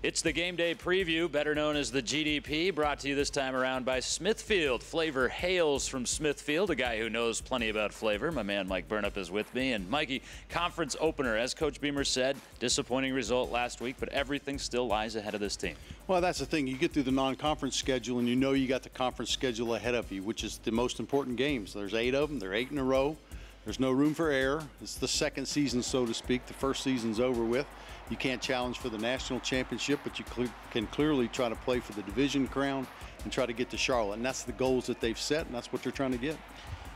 It's the game day preview, better known as the GDP, brought to you this time around by Smithfield. Flavor hails from Smithfield, a guy who knows plenty about flavor. My man Mike Burnop is with me. And Mikey, conference opener, as Coach Beamer said, disappointing result last week, but everything still lies ahead of this team. Well, that's the thing. You get through the non-conference schedule, and you know you got the conference schedule ahead of you, which is the most important games. There's 8 of them. They're 8 in a row. There's no room for error. It's the second season, so to speak. The first season's over with. You can't challenge for the national championship, but you can clearly try to play for the division crown and try to get to Charlotte. And that's the goals that they've set, and that's what they're trying to get.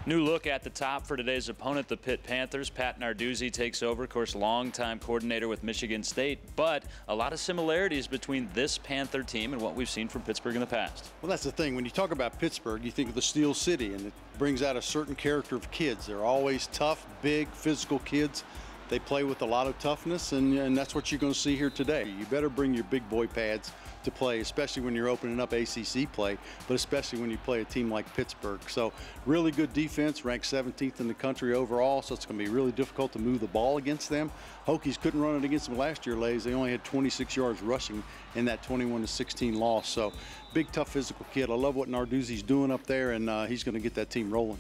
New look at the top for today's opponent, the Pitt Panthers. Pat Narduzzi takes over, of course, longtime coordinator with Michigan State, but a lot of similarities between this Panther team and what we've seen from Pittsburgh in the past. Well, that's the thing. When you talk about Pittsburgh, you think of the Steel City, and it brings out a certain character of kids. They're always tough, big, physical kids. They play with a lot of toughness, and that's what you're going to see here today. You better bring your big boy pads to play, especially when you're opening up ACC play, but especially when you play a team like Pittsburgh. So really good defense, ranked 17th in the country overall, so it's going to be really difficult to move the ball against them. Hokies couldn't run it against them last year, Lays. They only had 26 yards rushing in that 21-16 loss. So big, tough, physical kid. I love what Narduzzi's doing up there, and he's going to get that team rolling.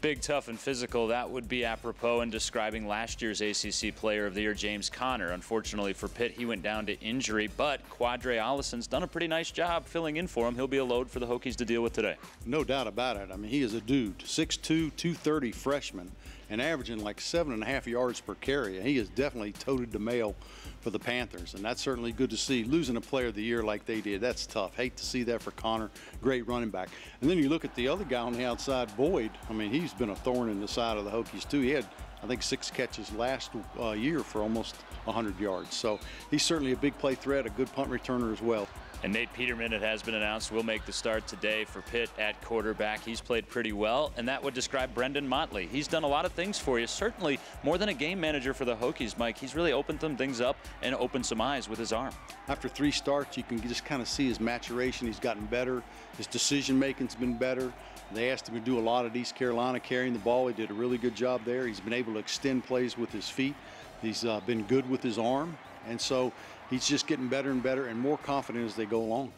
Big, tough, and physical. That would be apropos in describing last year's ACC Player of the Year, James Conner. Unfortunately for Pitt, he went down to injury, but Quadre Ollison's done a pretty nice job filling in for him. He'll be a load for the Hokies to deal with today. No doubt about it. I mean, he is a dude, 6'2", 230 freshman, and averaging like 7.5 yards per carry. He has definitely toted the mail for the Panthers, and that's certainly good to see. Losing a Player of the Year like they did, that's tough. Hate to see that for Conner. Great running back. And then you look at the other guy on the outside, Boyd. I mean, he's been a thorn in the side of the Hokies too. He had, I think, 6 catches last year for almost 100 yards. So he's certainly a big play threat, a good punt returner as well. And Nate Peterman, it has been announced, will make the start today for Pitt at quarterback. He's played pretty well, and that would describe Brendan Motley. He's done a lot of things for you, certainly more than a game manager for the Hokies, Mike. He's really opened some things up and opened some eyes with his arm. After 3 starts, you can just kind of see his maturation. He's gotten better. His decision-making's been better. They asked him to do a lot at East Carolina carrying the ball. He did a really good job there. He's been able to extend plays with his feet. He's been good with his arm. And so he's just getting better and better and more confident as they go along.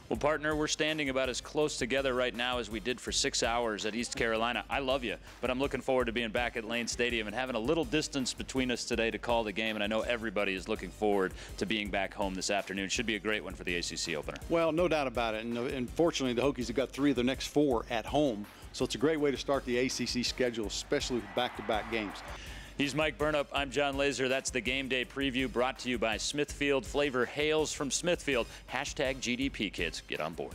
Well, partner, we're standing about as close together right now as we did for 6 hours at East Carolina. I love you, but I'm looking forward to being back at Lane Stadium and having a little distance between us today to call the game. And I know everybody is looking forward to being back home this afternoon. Should be a great one for the ACC opener. Well, no doubt about it. And fortunately, the Hokies have got 3 of the next 4 at home. So it's a great way to start the ACC schedule, especially with back-to-back games. He's Mike Burnop. I'm John Laaser. That's the game day preview brought to you by Smithfield. Flavor hails from Smithfield. #GDP, kids. Get on board.